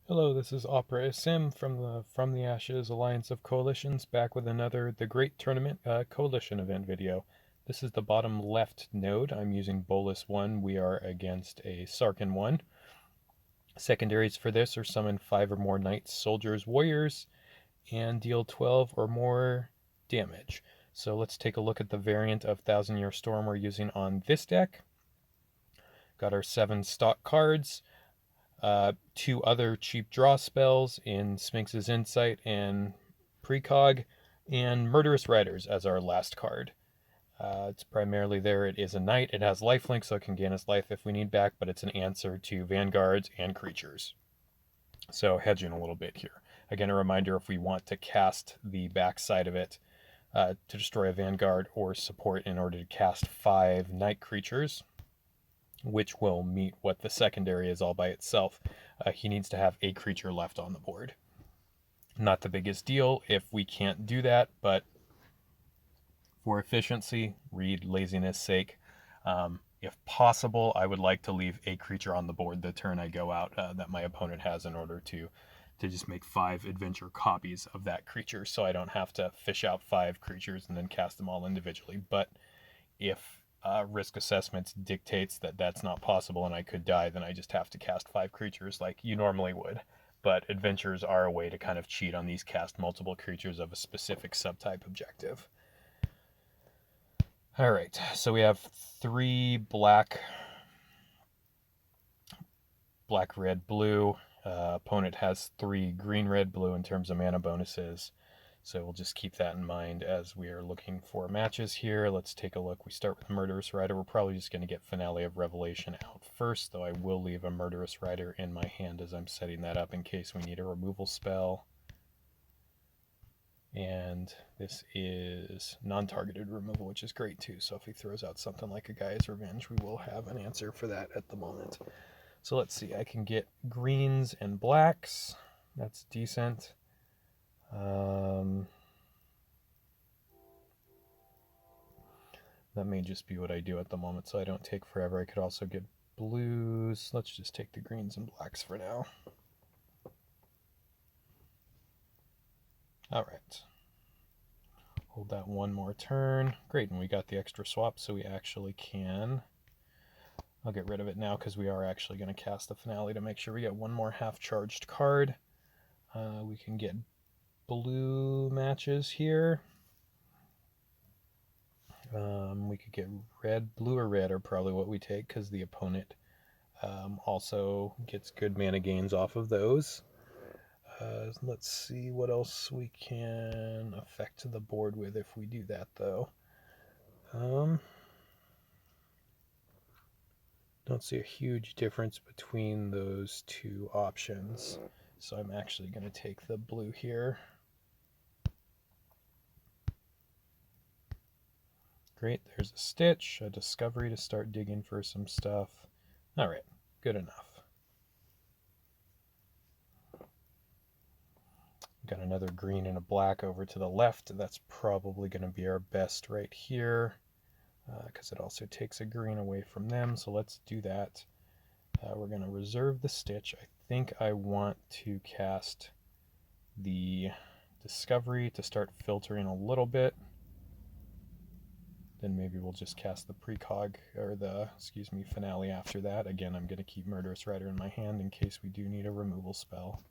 Hello, this is Opera Sim from the Ashes Alliance of Coalitions, back with another The Great Tournament Coalition event video. This is the bottom left node. I'm using Bolus 1. We are against a Sarkin 1. Secondaries for this are summon 5 or more knights, soldiers, warriors, and deal 12 or more damage. So let's take a look at the variant of Thousand Year Storm we're using on this deck. Got our 7 stock cards. 2 other cheap draw spells in Sphinx's Insight and Precog, and Murderous Riders as our last card. It's primarily there. It is a knight. It has lifelink, so it can gain its life if we need back, but it's an answer to vanguards and creatures. So hedging a little bit here. Again, a reminder, if we want to cast the back side of it to destroy a vanguard or support in order to cast 5 knight creatures, which will meet what the secondary is all by itself, he needs to have a creature left on the board. Not the biggest deal if we can't do that, but for efficiency, read laziness sake, if possible, I would like to leave a creature on the board the turn I go out that my opponent has in order to just make 5 adventure copies of that creature, so I don't have to fish out 5 creatures and then cast them all individually. But if risk assessments dictates that that's not possible and I could die, then I just have to cast 5 creatures like you normally would. But adventures are a way to kind of cheat on these cast multiple creatures of a specific subtype objective. All right, so we have 3 black, red, blue. Opponent has 3 green, red, blue in terms of mana bonuses. So we'll just keep that in mind as we are looking for matches here. Let's take a look. We start with Murderous Rider. We're probably just going to get Finale of Revelation out first, though I will leave a Murderous Rider in my hand as I'm setting that up in case we need a removal spell. And this is non-targeted removal, which is great too. So if he throws out something like a Gaia's Revenge, we will have an answer for that at the moment. So let's see. I can get greens and blacks. That's decent. That may just be what I do at the moment, so I don't take forever. I could also get blues. Let's just take the greens and blacks for now. All right. Hold that one more turn. Great, and we got the extra swap, so we actually can... I'll get rid of it now because we are actually going to cast the Finale to make sure we get one more half-charged card. We can get blue matches here. We could get red, blue or red are probably what we take because the opponent also gets good mana gains off of those. Let's see what else we can affect the board with if we do that, though. Don't see a huge difference between those 2 options, so I'm actually going to take the blue here. Great, there's a Stitch, a Discovery to start digging for some stuff. All right, good enough. Got another green and a black over to the left. That's probably going to be our best right here because it also takes a green away from them. So let's do that. We're going to reserve the Stitch. I think I want to cast the Discovery to start filtering a little bit. Then maybe we'll just cast the Precog, or the, Finale after that. Again, I'm going to keep Murderous Rider in my hand in case we do need a removal spell.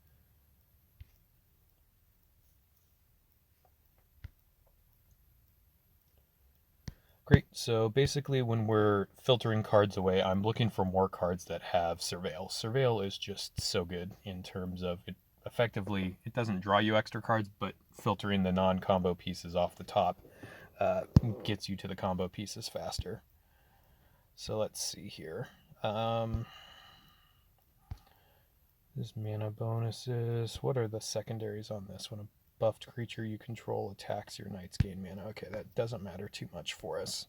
Great, so basically when we're filtering cards away, I'm looking for more cards that have Surveil. Surveil is just so good in terms of it. Effectively, it doesn't draw you extra cards, but filtering the non-combo pieces off the top gets you to the combo pieces faster. So let's see here. There's mana bonuses. What are the secondaries on this? When a buffed creature you control attacks, your knights gain mana. Okay, that doesn't matter too much for us.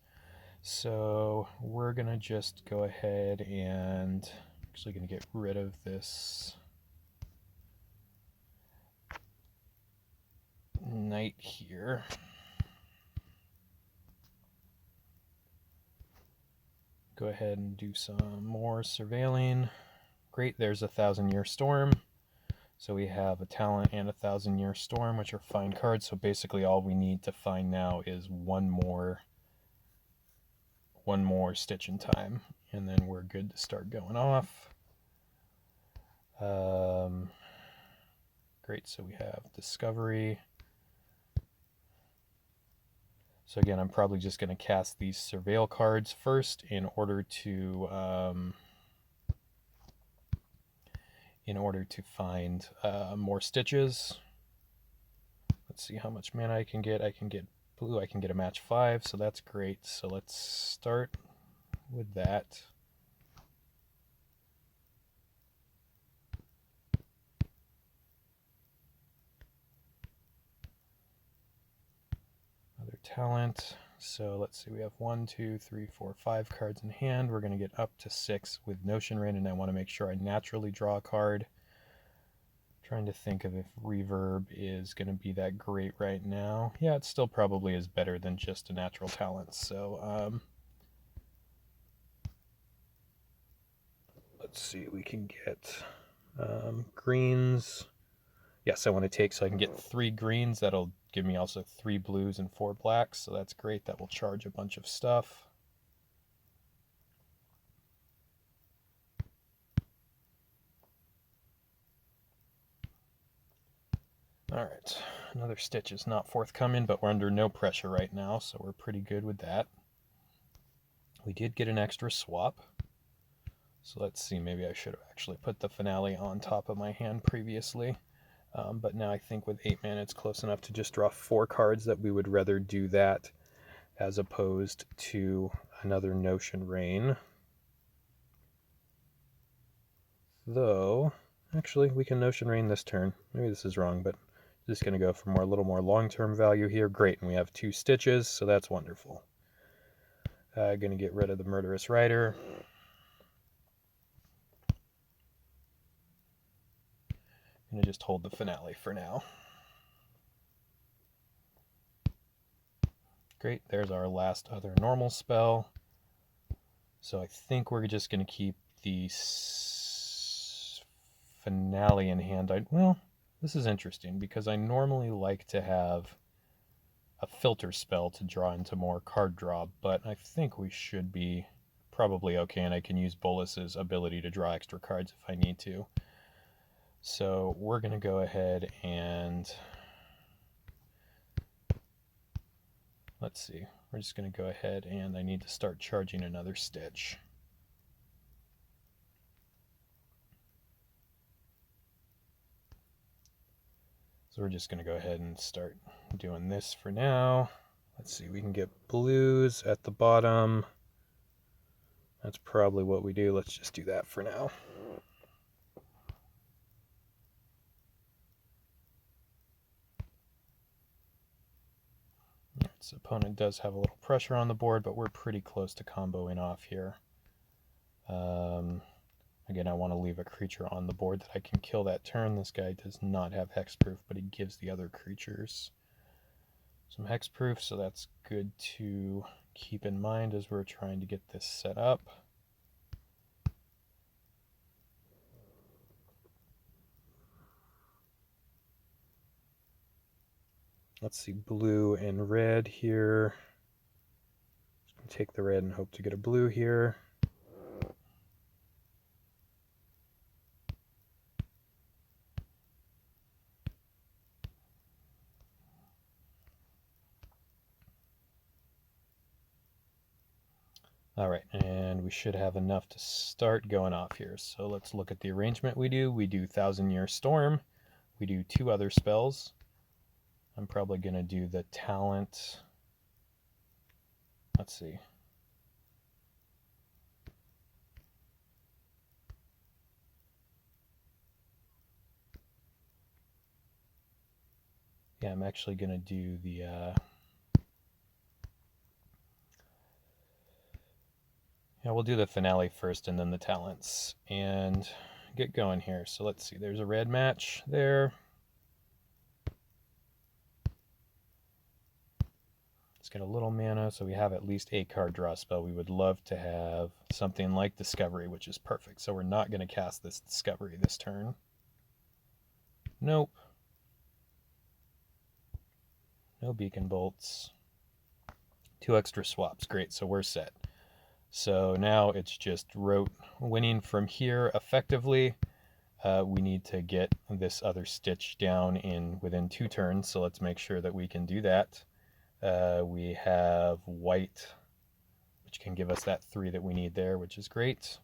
So we're going to just go ahead and actually going to get rid of this knight here. Go ahead and do some more surveilling. Great, there's a Thousand Year Storm. So we have a Talent and a 1,000-Year Storm, which are fine cards. So basically all we need to find now is one more Stitch in Time, and then we're good to start going off. Great, so we have Discovery. So again, I'm probably just going to cast these Surveil cards first in order to find more Stitches. Let's see how much mana I can get. I can get blue, I can get a match 5, so that's great. So let's start with that. Another talent. So let's see, we have 1, 2, 3, 4, 5 cards in hand. We're going to get up to 6 with Notion Rain, and I want to make sure I naturally draw a card. Trying to think of if Reverb is going to be that great right now. Yeah, it still probably is better than just a natural talent. So let's see, we can get greens. Yes, I want to take, so I can get 3 greens. That'll give me also 3 blues and 4 blacks, so that's great. That will charge a bunch of stuff. Alright, another Stitch is not forthcoming, but we're under no pressure right now, so we're pretty good with that. We did get an extra swap. So let's see, maybe I should have actually put the Finale on top of my hand previously. But now I think with 8 mana it's close enough to just draw 4 cards that we would rather do that as opposed to another Notion Rain. Though, actually, we can Notion Rain this turn. Maybe this is wrong, but I'm just going to go for a little more long-term value here. Great, and we have 2 Stitches, so that's wonderful. Going to get rid of the Murderous Rider. I'm going to just hold the Finale for now. Great, there's our last other normal spell. So I think we're just going to keep the Finale in hand. Well, this is interesting because I normally like to have a filter spell to draw into more card draw, but I think we should be probably okay, and I can use Bolus's ability to draw extra cards if I need to. So we're going to go ahead and let's see. We're just going to go ahead and I need to start charging another Stitch. So we're just going to go ahead and start doing this for now. Let's see, we can get blues at the bottom. That's probably what we do. Let's just do that for now. This opponent does have a little pressure on the board, but we're pretty close to comboing off here. Again, I want to leave a creature on the board that I can kill that turn. This guy does not have hexproof, but he gives the other creatures some hexproof, so that's good to keep in mind as we're trying to get this set up. Let's see, blue and red here. Just gonna take the red and hope to get a blue here. All right, and we should have enough to start going off here. So let's look at the arrangement we do. We do 1,000-Year Storm. We do 2 other spells. I'm probably going to do the talent. Let's see. Yeah, I'm actually going to do the... Yeah, we'll do the Finale first and then the talents and get going here. So let's see, there's a red match there. Let's get a little mana so we have at least a card draw spell. We would love to have something like Discovery, which is perfect. So we're not going to cast this Discovery this turn. Nope. No beacon bolts. 2 extra swaps. Great, so we're set. So now it's just rote winning from here effectively. We need to get this other stitch down in within 2 turns, so let's make sure that we can do that. We have white, which can give us that 3 that we need there, which is great.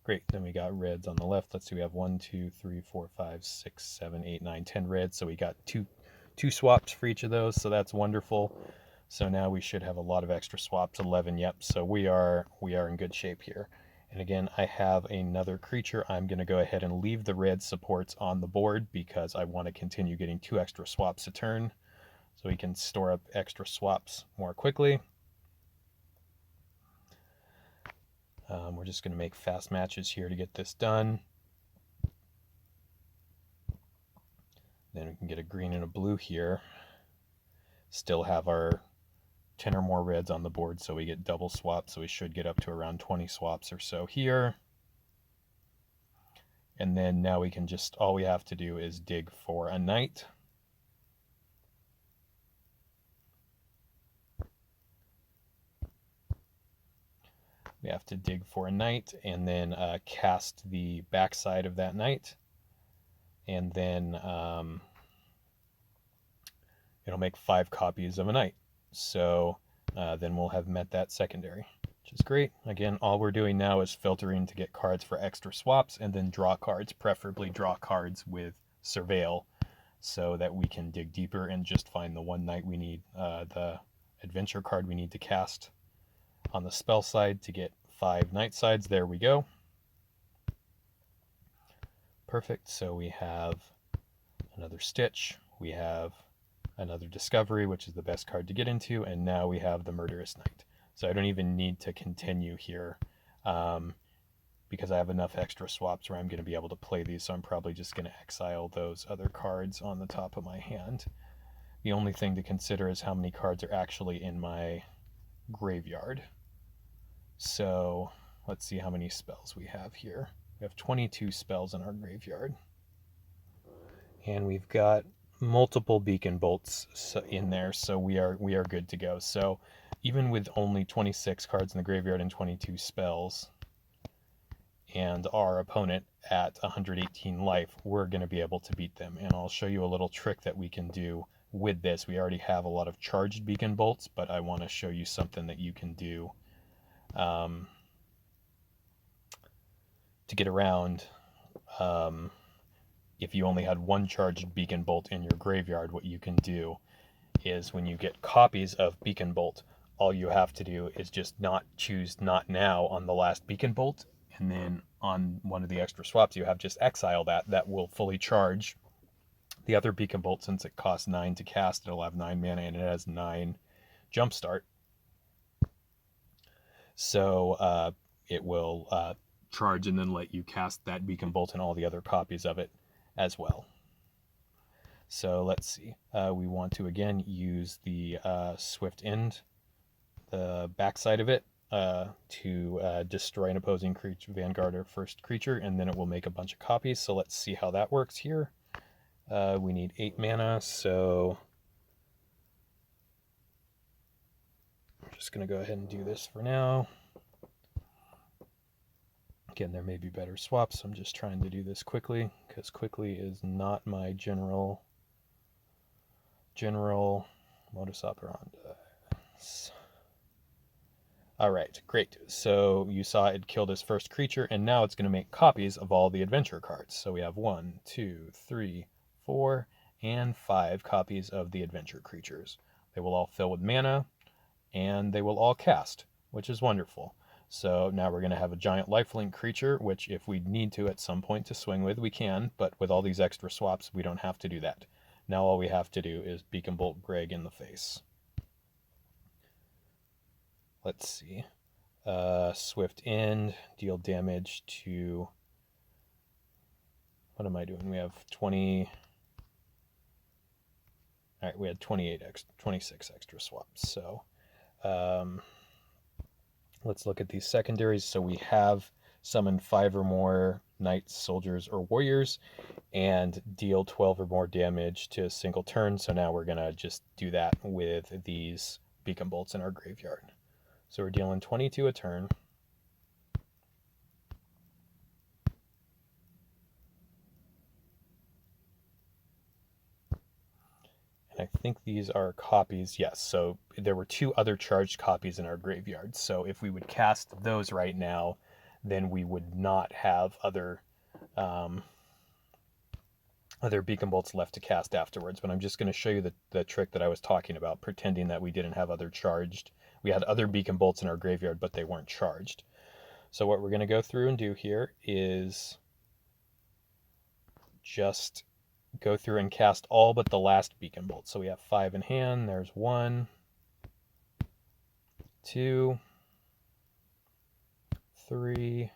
Great, then we got reds on the left. Let's see, we have 1, 2, 3, 4, 5, 6, 7, 8, 9, 10 reds. So we got two swaps for each of those, so that's wonderful. So now we should have a lot of extra swaps, 11, yep. So we are in good shape here. And again, I have another creature. I'm going to go ahead and leave the red supports on the board because I want to continue getting 2 extra swaps a turn so we can store up extra swaps more quickly. We're just going to make fast matches here to get this done. Then we can get a green and a blue here. Still have our 10 or more reds on the board, so we get double swaps, so we should get up to around 20 swaps or so here. And then now we can just, all we have to do is dig for a knight. We have to dig for a knight and then cast the backside of that knight. And then it'll make 5 copies of a knight. So then we'll have met that secondary, which is great. Again, all we're doing now is filtering to get cards for extra swaps and then draw cards, preferably draw cards with Surveil, so that we can dig deeper and just find the one knight we need, the adventure card we need to cast on the spell side to get 5 knight sides. There we go. Perfect. So we have another stitch. We have another discovery, which is the best card to get into, and now we have the murderous knight. So I don't even need to continue here because I have enough extra swaps where I'm going to be able to play these, so I'm probably just going to exile those other cards on the top of my hand. The only thing to consider is how many cards are actually in my graveyard. So let's see how many spells we have here. We have 22 spells in our graveyard. And we've got multiple beacon bolts in there, so we are good to go. So even with only 26 cards in the graveyard and 22 spells, and our opponent at 118 life, we're going to be able to beat them. And I'll show you a little trick that we can do with this. We already have a lot of charged beacon bolts, but I want to show you something that you can do to get around. If you only had 1 charged beacon bolt in your graveyard, what you can do is when you get copies of beacon bolt, all you have to do is just choose not now on the last beacon bolt, and then on one of the extra swaps you have just exile that will fully charge the other beacon bolt. Since it costs 9 to cast, it'll have 9 mana and it has 9 jumpstart. So it will charge and then let you cast that beacon bolt and all the other copies of it as well. So let's see. We want to again use the swift end, the backside of it, to destroy an opposing creature, vanguard or first creature, and then it will make a bunch of copies. So let's see how that works here. We need 8 mana, so I'm just going to go ahead and do this for now. Again, there may be better swaps. I'm just trying to do this quickly because quickly is not my general modus operandi. All right, great. So you saw it killed his first creature, and now it's going to make copies of all the adventure cards. So we have 1, 2, 3, 4, and 5 copies of the adventure creatures. They will all fill with mana, and they will all cast, which is wonderful. So now we're going to have a giant lifelink creature, which if we need to at some point to swing with, we can, but with all these extra swaps, we don't have to do that. Now all we have to do is Beacon Bolt Greg in the face. Let's see. Swift End, deal damage to... What am I doing? We have 20... All right, we had 26 extra swaps, so... let's look at these secondaries. So we have summon 5 or more knights, soldiers, or warriors, and deal 12 or more damage to a single turn. So now we're going to just do that with these beacon bolts in our graveyard. So we're dealing 22 a turn. And I think these are copies, yes. So there were 2 other charged copies in our graveyard. So if we would cast those right now, then we would not have other beacon bolts left to cast afterwards. But I'm just going to show you the trick that I was talking about, pretending that we didn't have other charged. We had other beacon bolts in our graveyard, but they weren't charged. So what we're going to go through and do here is just go through and cast all but the last beacon bolt. So we have 5 in hand. There's 1, 2, 3,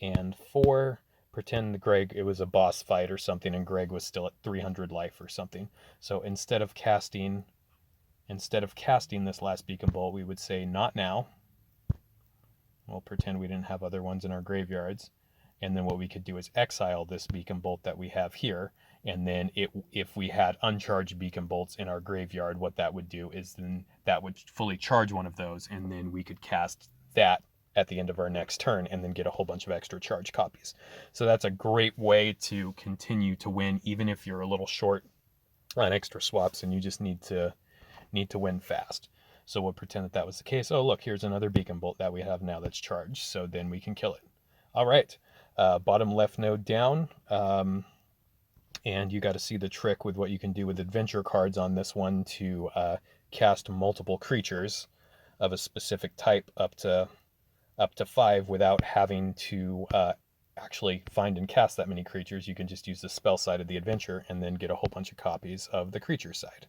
and 4. Pretend Greg, it was a boss fight or something, and Greg was still at 300 life or something. So instead of casting this last beacon bolt, we would say not now. We'll pretend we didn't have other ones in our graveyards. And then what we could do is exile this beacon bolt that we have here. And then if we had uncharged beacon bolts in our graveyard, what that would do is then that would fully charge one of those, and then we could cast that at the end of our next turn and then get a whole bunch of extra charge copies. So that's a great way to continue to win, even if you're a little short on extra swaps and you just need to win fast. So we'll pretend that was the case. Oh, look, here's another beacon bolt that we have now that's charged, so then we can kill it. All right, bottom left node down, and you got to see the trick with what you can do with adventure cards on this one to cast multiple creatures of a specific type up to 5 without having to actually find and cast that many creatures. You can just use the spell side of the adventure and then get a whole bunch of copies of the creature side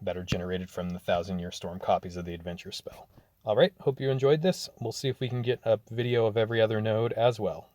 that are generated from the 1,000-Year Storm copies of the adventure spell. All right, hope you enjoyed this. We'll see if we can get a video of every other node as well.